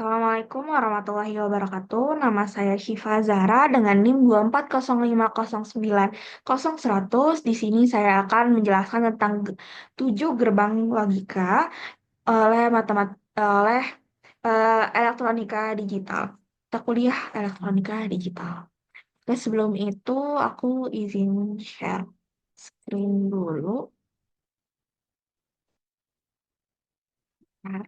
Assalamualaikum warahmatullahi wabarakatuh. Nama saya Syifa Zahra dengan NIM 24050900100. Di sini saya akan menjelaskan tentang 7 gerbang logika oleh oleh elektronika digital. Kita kuliah elektronika digital. Oke, sebelum itu aku izin share screen dulu. Nah,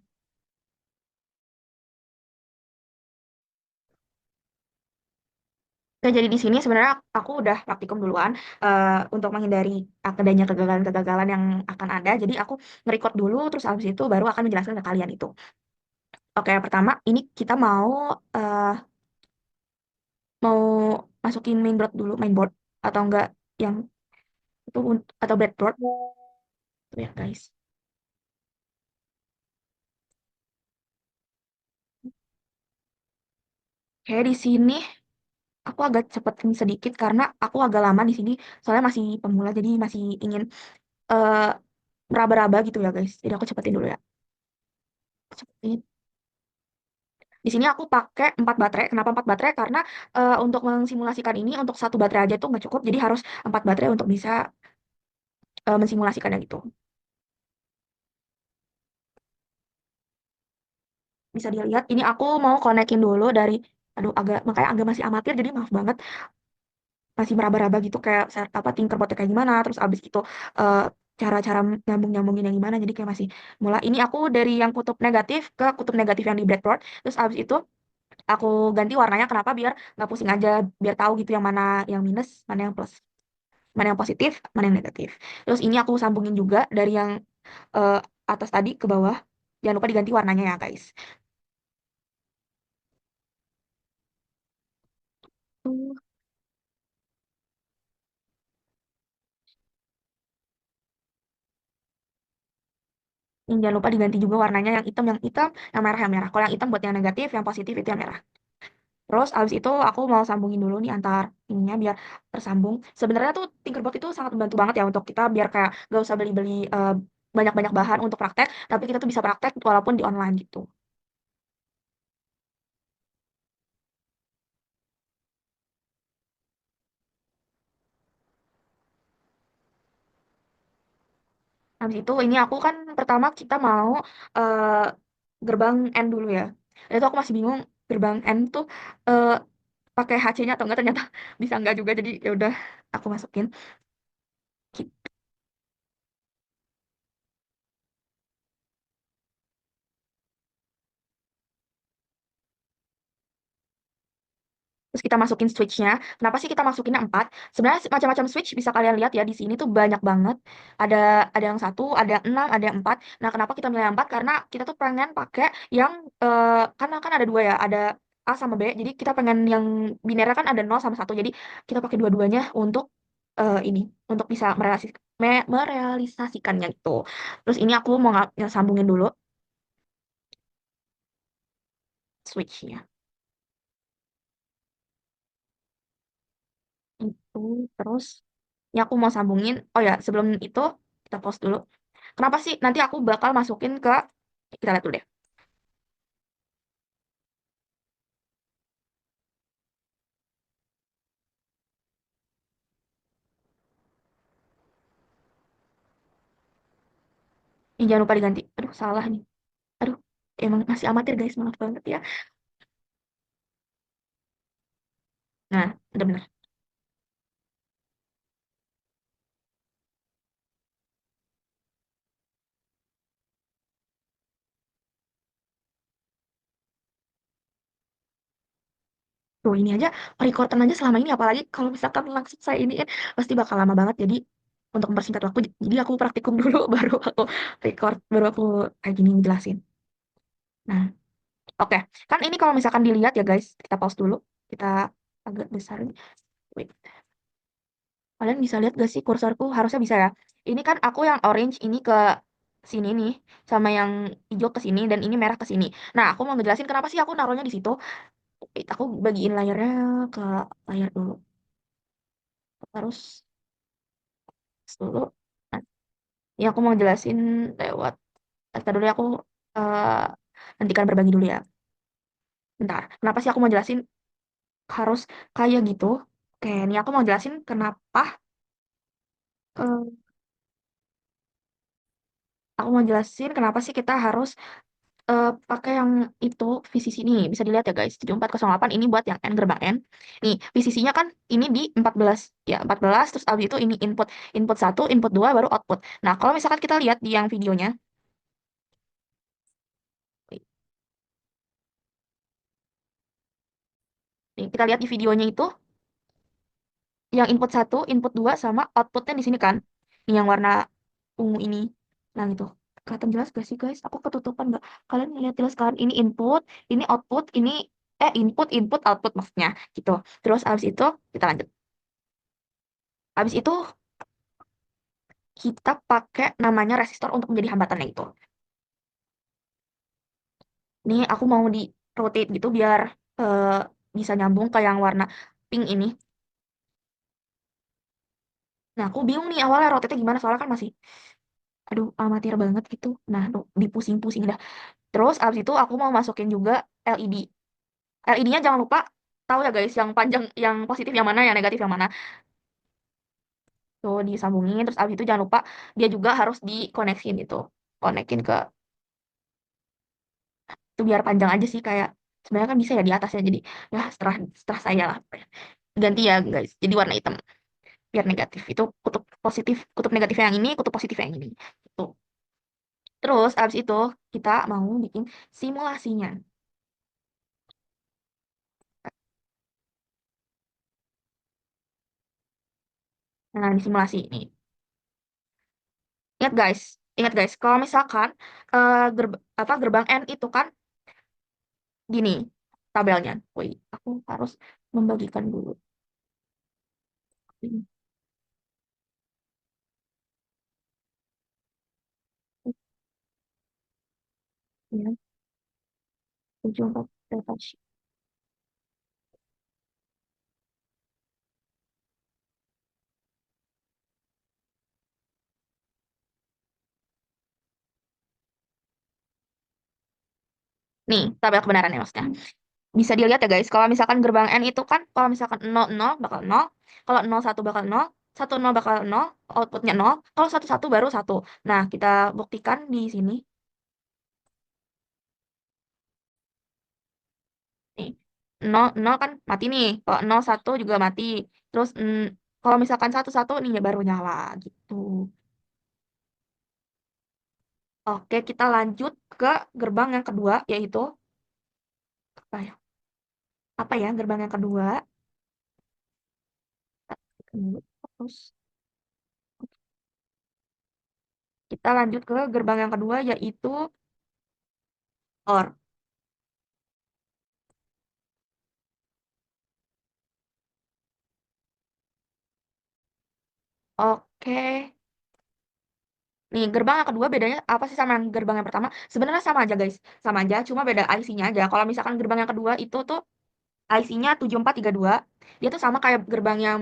Oke, jadi di sini sebenarnya aku udah praktikum duluan untuk menghindari adanya kegagalan-kegagalan yang akan ada. Jadi aku nge-record dulu, terus habis itu baru akan menjelaskan ke kalian itu. Oke, yang pertama ini kita eh, mau masukin mainboard dulu, mainboard atau enggak yang itu atau breadboard tuh ya guys. Oke, di sini aku agak cepetin sedikit karena aku agak lama di sini, soalnya masih pemula, jadi masih ingin eh, meraba-raba gitu ya guys. Jadi aku cepetin dulu ya. Cepetin. Di sini aku pakai 4 baterai. Kenapa 4 baterai? Karena untuk mensimulasikan ini untuk satu baterai aja tuh nggak cukup. Jadi harus 4 baterai untuk bisa mensimulasikannya gitu. Bisa dilihat. Ini aku mau konekin dulu dari, aduh agak makanya agak masih amatir. Jadi maaf banget masih meraba-raba gitu kayak apa Tinkerbotnya kayak gimana. Terus abis itu eh, cara-cara nyambung-nyambungin yang gimana. Jadi kayak masih mulai. Ini aku dari yang kutub negatif ke kutub negatif yang di breadboard. Terus abis itu aku ganti warnanya. Kenapa? Biar nggak pusing aja. Biar tahu gitu yang mana yang minus, mana yang plus. Mana yang positif, mana yang negatif. Terus ini aku sambungin juga dari yang eh, atas tadi ke bawah. Jangan lupa diganti warnanya ya, guys. Tuh. Yang jangan lupa diganti juga warnanya yang hitam, yang merah. Kalau yang hitam buat yang negatif, yang positif itu yang merah. Terus abis itu aku mau sambungin dulu nih antar ininya biar tersambung. Sebenarnya tuh Tinkerbot itu sangat membantu banget ya untuk kita biar kayak gak usah beli-beli banyak-banyak bahan untuk praktek, tapi kita tuh bisa praktek walaupun di online gitu. Habis itu ini aku kan pertama kita mau eh, gerbang N dulu ya. Dan itu aku masih bingung gerbang N tuh eh, pakai HC-nya atau enggak, ternyata bisa enggak juga, jadi ya udah aku masukin. Terus kita masukin switch-nya. Kenapa sih kita masukinnya 4? Sebenarnya macam-macam switch bisa kalian lihat ya di sini tuh banyak banget. Ada ada yang satu, ada yang 6, ada yang 4. Nah, kenapa kita milih yang 4? Karena kita tuh pengen pakai yang karena kan ada dua ya, ada A sama B. Jadi kita pengen yang binernya kan ada 0 sama 1. Jadi kita pakai dua-duanya untuk ini, untuk bisa merealisasikannya itu. Terus ini aku mau sambungin dulu switch-nya. Itu terus ini aku mau sambungin. Oh ya, sebelum itu kita pause dulu. Kenapa sih nanti aku bakal masukin ke, kita lihat dulu deh. Ini jangan lupa diganti. Aduh, salah nih. Aduh, emang masih amatir guys, maaf banget ya. Nah, udah bener. Tuh, ini aja recordan aja selama ini, apalagi kalau misalkan langsung saya ini pasti bakal lama banget. Jadi untuk mempersingkat waktu, jadi aku praktikum dulu baru aku record, baru aku kayak gini jelasin. Nah, oke. Kan ini kalau misalkan dilihat ya guys, kita pause dulu. Kita agak besar ini. Wait. Kalian bisa lihat gak sih kursorku? Harusnya bisa ya. Ini kan aku yang orange ini ke sini nih, sama yang hijau ke sini, dan ini merah ke sini. Nah, aku mau ngejelasin kenapa sih aku naruhnya di situ. Aku bagiin layarnya ke layar dulu. Terus dulu. Nah, ini aku mau jelasin lewat. Ntar dulu ya, aku eh, hentikan berbagi dulu ya. Bentar, kenapa sih aku mau jelasin harus kayak gitu? Oke, ini aku mau jelasin kenapa eh, aku mau jelasin kenapa sih kita harus pakai yang itu VCC ini. Bisa dilihat ya guys, 7408 ini buat yang N gerbang N. Nih, VCC-nya kan ini di 14 ya, 14 terus abis itu ini input input satu input 2 baru output. Nah, kalau misalkan kita lihat di yang videonya, nih, kita lihat di videonya itu yang input satu input 2 sama outputnya di sini kan. Ini yang warna ungu ini. Nah, itu. Kelihatan jelas gak sih guys? Aku ketutupan nggak? Kalian ngeliat jelas kan? Ini input, ini output, ini input, input, output maksudnya gitu. Terus abis itu kita lanjut. Abis itu kita pakai namanya resistor untuk menjadi hambatannya itu. Ini aku mau di rotate gitu biar eh, bisa nyambung ke yang warna pink ini. Nah, aku bingung nih awalnya rotate gimana soalnya kan masih aduh amatir banget gitu. Nah, tuh dipusing-pusing dah. Terus abis itu aku mau masukin juga LED. LED-nya jangan lupa tahu ya guys, yang panjang, yang positif yang mana, yang negatif yang mana. Tuh disambungin. Terus abis itu jangan lupa dia juga harus dikoneksin gitu. Konekin ke itu biar panjang aja sih kayak sebenarnya kan bisa ya di atasnya jadi ya setelah setelah saya lah ganti ya guys jadi warna hitam biar negatif itu kutub positif kutub negatif yang ini kutub positif yang ini itu terus abis itu kita mau bikin simulasinya. Nah di simulasi ini ingat guys kalau misalkan gerbang N itu kan gini tabelnya. Woi aku harus membagikan dulu ini ya 74 data sheet. Nih tabel kebenarannya maksudnya bisa dilihat ya guys, kalau misalkan gerbang N itu kan, kalau misalkan 00 bakal 0, kalau 01 bakal 0, 10 bakal 0, outputnya 0, kalau 11 baru 1. Nah, kita buktikan di sini. Nih, 0 kan mati nih, kalau 01 juga mati. Terus kalau misalkan 11 nih ya baru nyala gitu. Oke, kita lanjut ke gerbang yang kedua, yaitu apa ya? Apa ya gerbang yang kedua? Terus kita lanjut ke gerbang yang kedua, yaitu OR. Oke, nih, gerbang yang kedua bedanya apa sih sama yang gerbang yang pertama? Sebenarnya sama aja, guys. Sama aja, cuma beda IC-nya aja. Kalau misalkan gerbang yang kedua itu tuh IC-nya 7432, dia tuh sama kayak gerbang yang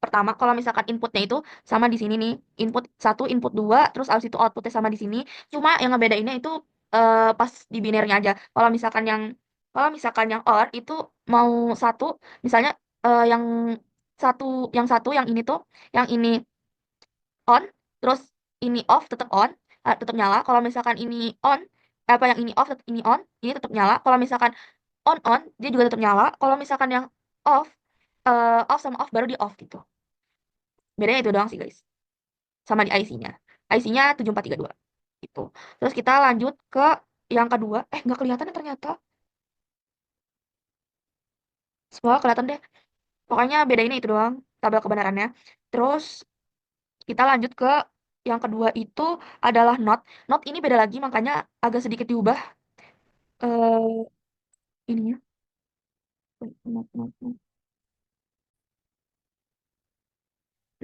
pertama. Kalau misalkan inputnya itu sama di sini nih, input satu, input 2, terus abis itu outputnya sama di sini. Cuma yang ngebedainnya itu pas di binernya aja. Kalau misalkan yang OR itu mau satu, misalnya yang satu, yang ini tuh, yang ini on, terus ini off tetap on, tetap nyala. Kalau misalkan ini on, apa yang ini off tetap ini on, ini tetap nyala. Kalau misalkan on dia juga tetap nyala. Kalau misalkan yang off, off sama off baru di off gitu. Bedanya itu doang sih guys. Sama di IC-nya. IC-nya 7432 gitu. Terus kita lanjut ke yang kedua. Nggak kelihatan ya ternyata. Semoga kelihatan deh. Pokoknya bedainnya itu doang. Tabel kebenarannya. Terus kita lanjut ke yang kedua itu adalah not. Not ini beda lagi makanya agak sedikit diubah ininya. Not, not, not.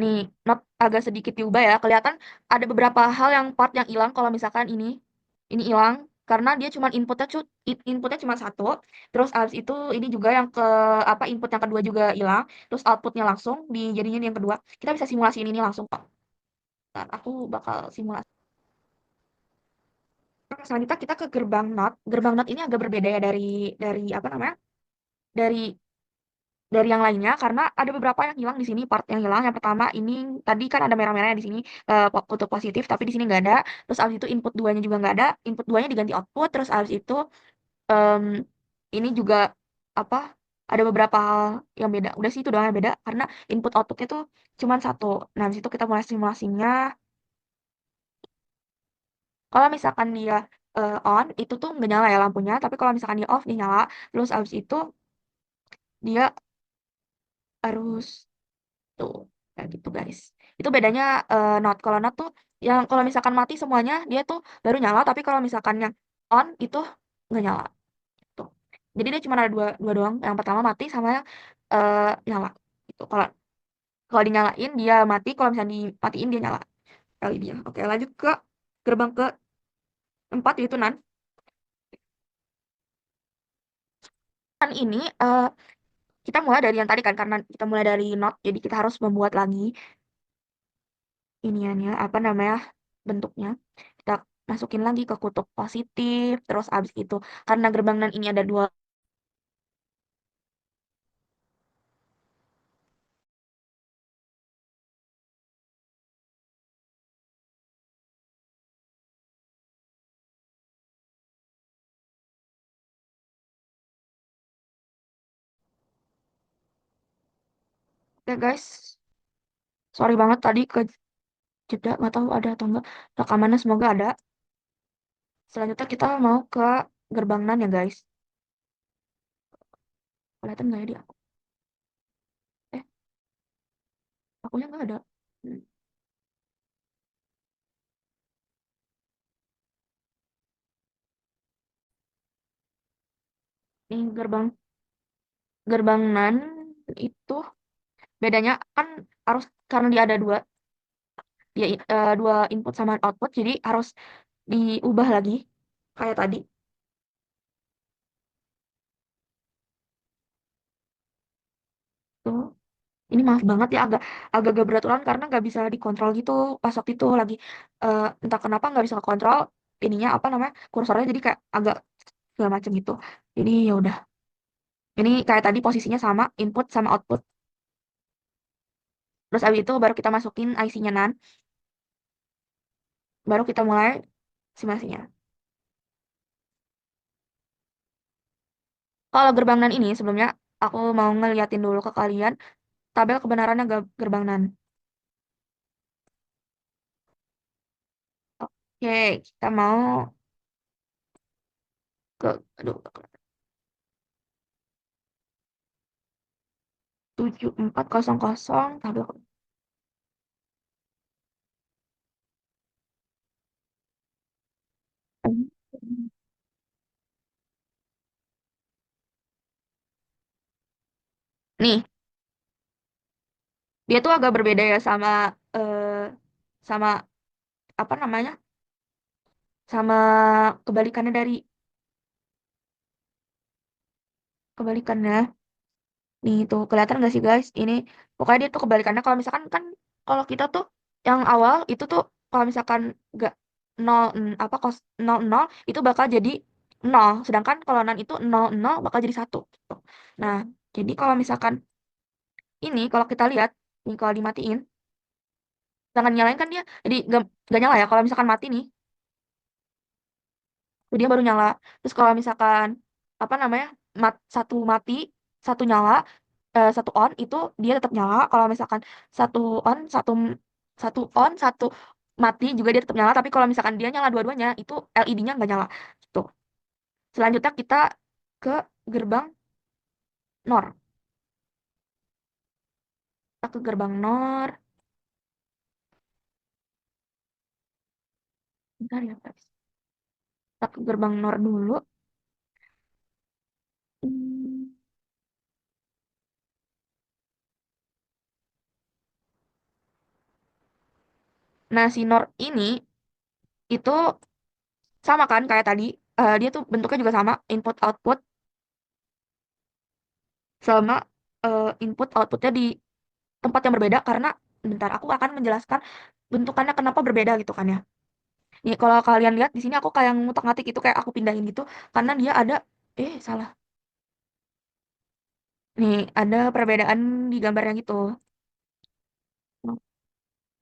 Nih, not agak sedikit diubah ya. Kelihatan ada beberapa hal yang part yang hilang kalau misalkan ini hilang karena dia cuma inputnya cuma satu. Terus abis itu ini juga yang ke apa input yang kedua juga hilang. Terus outputnya langsung dijadiin yang kedua. Kita bisa simulasiin ini langsung kok. Ntar aku bakal simulasi. Selanjutnya kita ke gerbang not. Gerbang not ini agak berbeda ya dari apa namanya? dari yang lainnya karena ada beberapa yang hilang di sini, part yang hilang. Yang pertama ini tadi kan ada merah-merahnya di sini, untuk positif, tapi di sini nggak ada. Terus abis itu input duanya juga nggak ada, input duanya diganti output. Terus abis itu em, ini juga apa, ada beberapa hal yang beda. Udah sih itu doang yang beda karena input outputnya tuh cuman satu. Nah habis itu kita mulai simulasinya. Kalau misalkan dia on itu tuh nggak nyala ya lampunya, tapi kalau misalkan dia off dia nyala. Terus abis itu dia harus tuh kayak gitu guys. Itu bedanya not. Kalau not tuh yang kalau misalkan mati semuanya dia tuh baru nyala, tapi kalau misalkan yang on itu nggak nyala. Tuh. Jadi dia cuma ada dua dua doang. Yang pertama mati sama yang nyala. Gitu. Kalau kalau dinyalain dia mati, kalau misalnya dimatiin dia nyala. Kali dia. Oke, lanjut ke gerbang ke empat yaitu nan. Nan ini kita mulai dari yang tadi kan karena kita mulai dari not, jadi kita harus membuat lagi iniannya apa namanya bentuknya. Kita masukin lagi ke kutub positif, terus abis itu karena gerbang nan ini ada dua. Ya guys, sorry banget tadi ke jeda, nggak tahu ada atau enggak rekamannya, semoga ada. Selanjutnya kita mau ke gerbang nan ya guys. Kelihatan nggak ya di aku? Eh, akunya nggak ada. Hmm, Ini gerbang nan itu bedanya kan harus karena dia ada dua, dia dua input sama output, jadi harus diubah lagi kayak tadi tuh. Ini maaf banget ya, agak-agak beraturan karena nggak bisa dikontrol gitu. Pas waktu itu lagi entah kenapa nggak bisa kontrol ininya apa namanya kursornya, jadi kayak agak segala macam gitu. Jadi ya udah, ini kayak tadi posisinya sama input sama output. Terus abis itu baru kita masukin IC-nya nan, baru kita mulai simulasinya. Kalau gerbang nan ini sebelumnya aku mau ngeliatin dulu ke kalian tabel kebenarannya gerbang nan. Oke, kita mau ke aduh 7400 tabel. Nih, dia tuh agak berbeda ya sama sama apa namanya? Sama kebalikannya dari kebalikannya. Nih tuh kelihatan gak sih guys? Ini pokoknya dia tuh kebalikannya. Kalau misalkan kan kalau kita tuh yang awal itu tuh kalau misalkan gak nol apa kos nol nol itu bakal jadi nol. Sedangkan kalau non itu nol nol bakal jadi satu. Gitu. Nah, jadi kalau misalkan ini kalau kita lihat nih kalau dimatiin, jangan nyalain kan dia jadi gak nyala ya. Kalau misalkan mati nih, tuh dia baru nyala. Terus kalau misalkan apa namanya satu mati, satu nyala, satu on itu dia tetap nyala. Kalau misalkan satu on, satu on, satu mati juga dia tetap nyala. Tapi kalau misalkan dia nyala dua-duanya, itu LED-nya nggak nyala. Gitu. Selanjutnya kita ke gerbang NOR. Kita ke gerbang NOR. Bentar ya guys. Kita ke gerbang NOR dulu. Hmm. Nah, si NOR ini itu sama kan kayak tadi. Dia tuh bentuknya juga sama, input output sama input outputnya di tempat yang berbeda karena bentar aku akan menjelaskan bentukannya kenapa berbeda gitu kan ya. Nih kalau kalian lihat di sini aku kayak ngutak-ngatik itu kayak aku pindahin gitu karena dia ada salah. Nih, ada perbedaan di gambarnya gitu.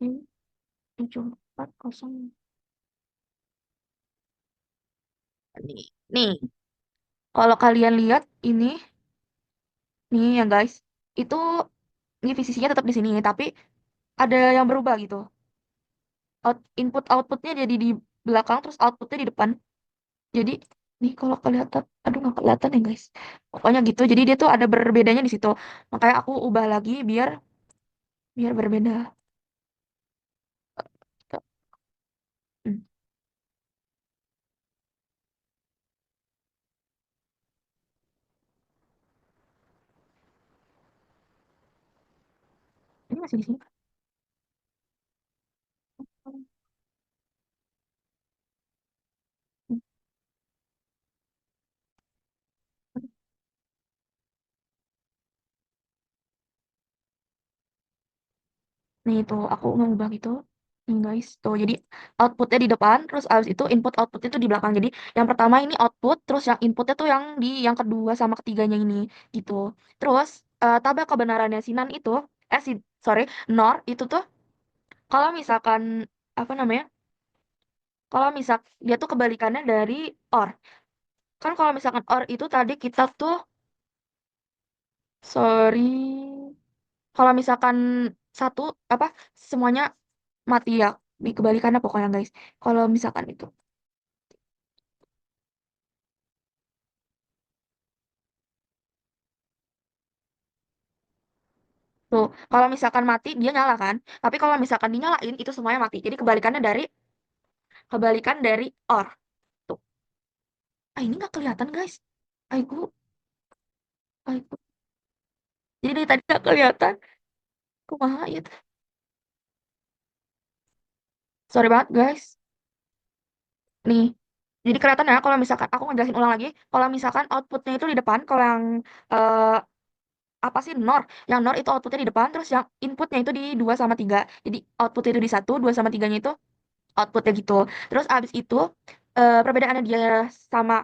Ini 74 nih. Nih, kalau kalian lihat ini nih ya guys, itu ini VCC-nya tetap di sini, tapi ada yang berubah gitu. Input outputnya jadi di belakang, terus outputnya di depan. Jadi nih kalau kelihatan, aduh nggak kelihatan ya guys. Pokoknya gitu. Jadi dia tuh ada berbedanya di situ. Makanya aku ubah lagi biar biar berbeda. Hmm. Ini masih di sini. Nih itu aku ngubah gitu. Nih guys, tuh jadi outputnya di depan, terus abis itu input outputnya tuh di belakang. Jadi yang pertama ini output, terus yang inputnya tuh yang di yang kedua sama ketiganya ini gitu. Terus tabel kebenarannya Sinan itu, si sorry, NOR itu tuh kalau misalkan apa namanya? Kalau misal dia tuh kebalikannya dari OR. Kan kalau misalkan OR itu tadi kita tuh sorry. Kalau misalkan satu apa semuanya mati ya. Di kebalikannya pokoknya guys. Kalau misalkan itu. Tuh, kalau misalkan mati dia nyala kan. Tapi kalau misalkan dinyalain itu semuanya mati. Jadi kebalikan dari OR. Tuh. Ah ini nggak kelihatan guys. Aiku, aiku. Jadi dari tadi nggak kelihatan. Kumaha ya. Sorry banget guys. Nih. Jadi kelihatan ya kalau misalkan aku ngejelasin ulang lagi, kalau misalkan outputnya itu di depan, kalau yang eh, apa sih NOR, yang NOR itu outputnya di depan, terus yang inputnya itu di 2 sama 3. Jadi outputnya itu di satu, 2 sama tiganya itu outputnya gitu. Terus abis itu perbedaannya dia sama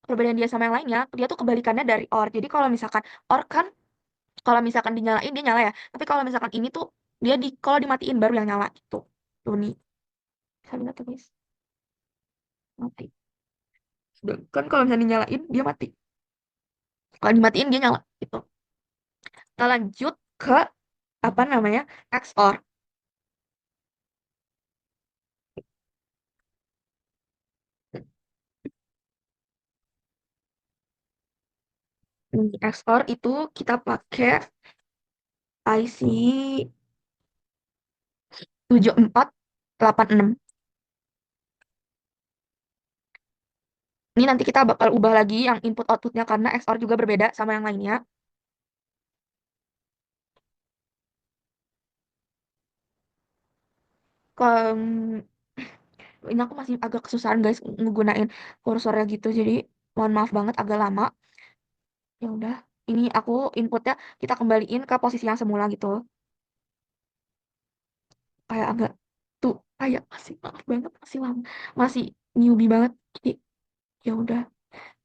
perbedaan dia sama yang lainnya, dia tuh kebalikannya dari OR. Jadi kalau misalkan OR kan kalau misalkan dinyalain dia nyala ya. Tapi kalau misalkan ini tuh dia kalau dimatiin baru yang nyala gitu. Tuh nih, bisa lihat tuh guys, mati. Kan kalau misalnya dinyalain dia mati. Kalau dimatiin dia nyala gitu. Kita lanjut ke apa namanya? XOR. XOR itu kita pakai IC 7486. Ini nanti kita bakal ubah lagi yang input outputnya karena XOR juga berbeda sama yang lainnya. Ke, ini aku masih agak kesusahan guys ngegunain kursornya gitu. Jadi mohon maaf banget agak lama. Ya udah, ini aku inputnya kita kembaliin ke posisi yang semula gitu. Kayak agak tuh kayak masih maaf banget masih lama, masih newbie banget. Jadi ya udah,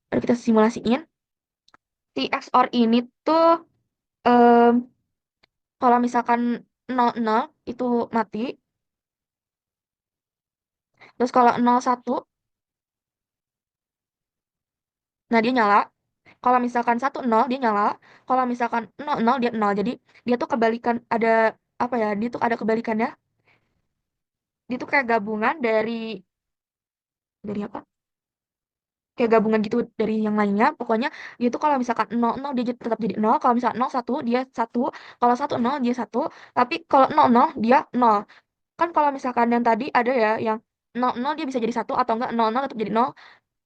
baru kita simulasiin. Si XOR ini tuh em, kalau misalkan 00 itu mati, terus kalau 01 nah dia nyala. Kalau misalkan 10 dia nyala, kalau misalkan 00 dia nol. Jadi dia tuh kebalikan ada apa ya? Dia tuh ada kebalikannya. Dia tuh kayak gabungan dari apa? Kayak gabungan gitu dari yang lainnya. Pokoknya dia tuh kalau misalkan 00 dia tetap jadi nol. Kalau misalkan 01 dia satu. Kalau 10 dia satu. Tapi kalau 00 dia nol. Kan kalau misalkan yang tadi ada ya yang 00 dia bisa jadi satu atau enggak 00 tetap jadi nol.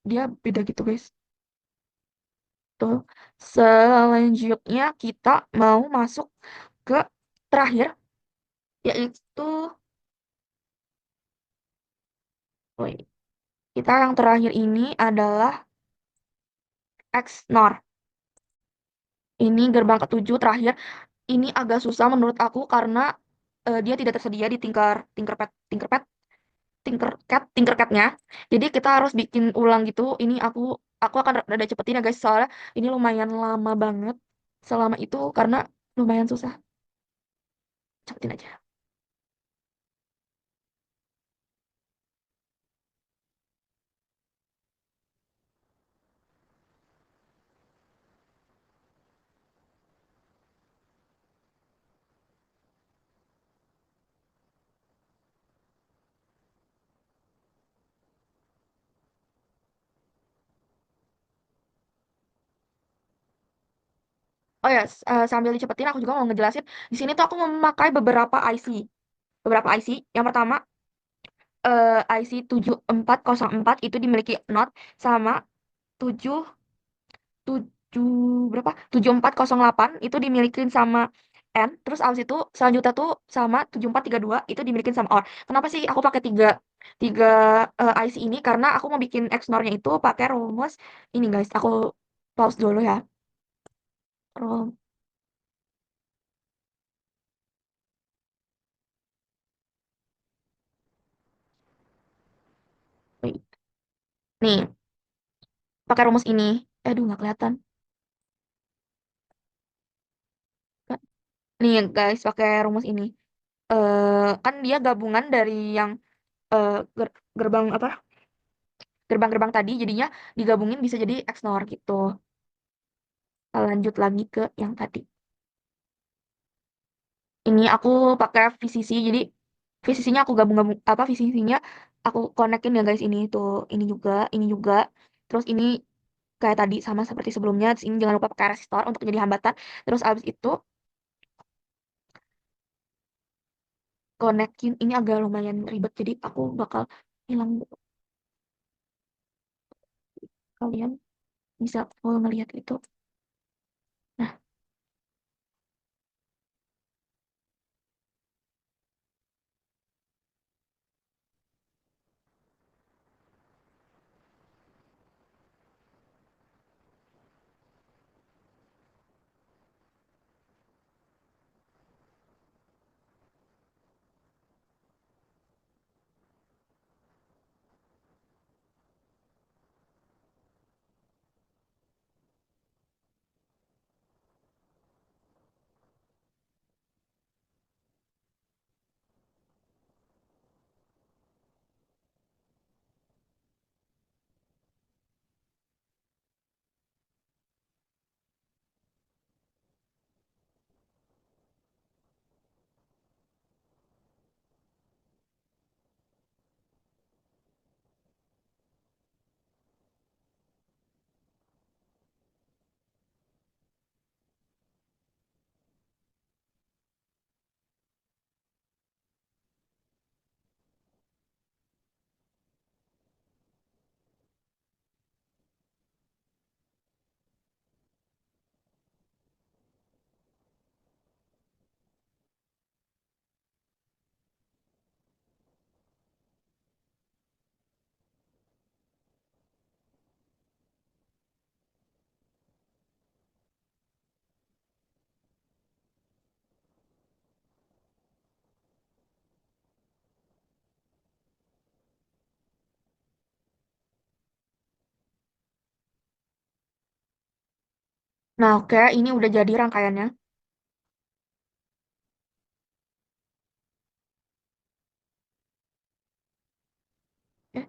Dia beda gitu guys. Tuh. Selanjutnya kita mau masuk ke terakhir yaitu woi, kita yang terakhir ini adalah XNOR. Ini gerbang ketujuh terakhir. Ini agak susah menurut aku karena dia tidak tersedia di Tinkerpad Tinkerpad Tinkercad-nya. Jadi kita harus bikin ulang gitu. Ini aku akan rada cepetin ya guys soalnya ini lumayan lama banget selama itu karena lumayan susah. Cepetin aja. Oh ya, sambil dicepetin aku juga mau ngejelasin. Di sini tuh aku memakai beberapa IC. Beberapa IC. Yang pertama IC 7404 itu dimiliki Note sama 7 7 berapa? 7408 itu dimilikin sama N. Terus abis itu selanjutnya tuh sama 7432 itu dimilikin sama OR. Kenapa sih aku pakai tiga tiga IC ini? Karena aku mau bikin XNOR-nya itu pakai rumus ini guys. Aku pause dulu ya. Rum- Nih, pakai rumus ini. Aduh, nggak kelihatan. Nih guys, pakai rumus ini. Kan dia gabungan dari yang gerbang apa? Gerbang-gerbang tadi jadinya digabungin bisa jadi XNOR gitu. Lanjut lagi ke yang tadi. Ini aku pakai VCC, jadi VCC-nya aku gabung-gabung apa VCC-nya aku konekin ya guys ini juga. Terus ini kayak tadi sama seperti sebelumnya. Terus ini jangan lupa pakai resistor untuk jadi hambatan. Terus abis itu konekin ini agak lumayan ribet jadi aku bakal hilang dulu. Kalian bisa full ngelihat itu. Nah, nah, oke, ini udah jadi rangkaiannya. Eh,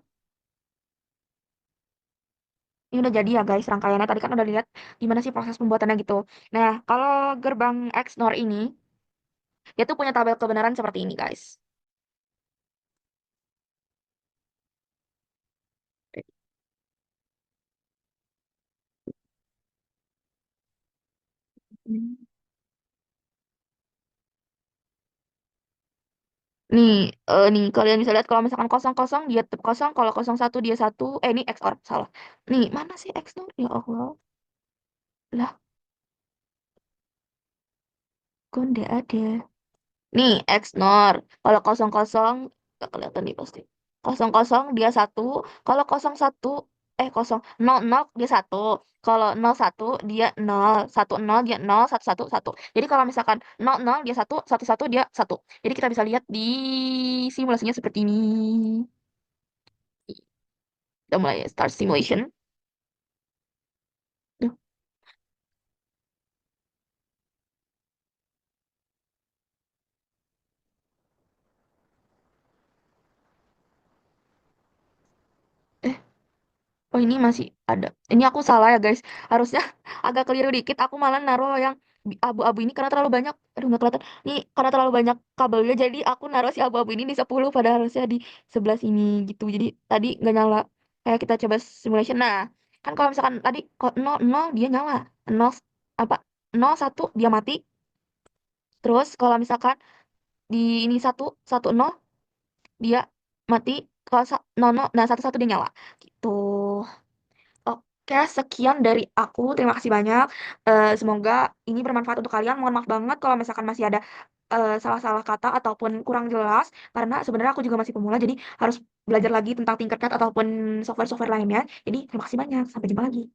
ini udah jadi ya guys rangkaiannya. Tadi kan udah lihat gimana sih proses pembuatannya gitu. Nah, kalau gerbang XNOR ini dia tuh punya tabel kebenaran seperti ini guys. Nih, nih kalian bisa lihat kalau misalkan kosong kosong dia tetap kosong, kalau kosong satu dia satu. Ini XOR salah. Nih, mana sih XOR? Ya Allah. Lah, kok nggak ada? Nih, XNOR. Kalau kosong kosong nggak kelihatan nih pasti. Kosong kosong dia satu. Kalau kosong satu kosong nol nol dia satu. Kalau nol satu dia nol, satu nol dia nol, satu satu satu. Jadi kalau misalkan nol nol dia satu, satu satu dia satu. Jadi kita bisa lihat di simulasinya seperti ini. Udah mulai start simulation. Duh, Oh ini masih ada. Ini aku salah ya guys. Harusnya agak keliru dikit. Aku malah naruh yang abu-abu ini karena terlalu banyak. Aduh nggak kelihatan. Ini karena terlalu banyak kabelnya. Jadi aku naruh si abu-abu ini di 10. Padahal harusnya di sebelah sini gitu. Jadi tadi nggak nyala. Kayak kita coba simulation. Nah kan kalau misalkan tadi kok 0, 0 dia nyala. 0 apa? 0, 1 dia mati. Terus kalau misalkan di ini 1, 1, 0 dia mati. Kalau 0, 0, nah 1, 1 dia nyala. Gitu. Oke, sekian dari aku. Terima kasih banyak. Semoga ini bermanfaat untuk kalian. Mohon maaf banget kalau misalkan masih ada salah-salah kata ataupun kurang jelas. Karena sebenarnya aku juga masih pemula, jadi harus belajar lagi tentang Tinkercad ataupun software-software lainnya. Jadi terima kasih banyak. Sampai jumpa lagi.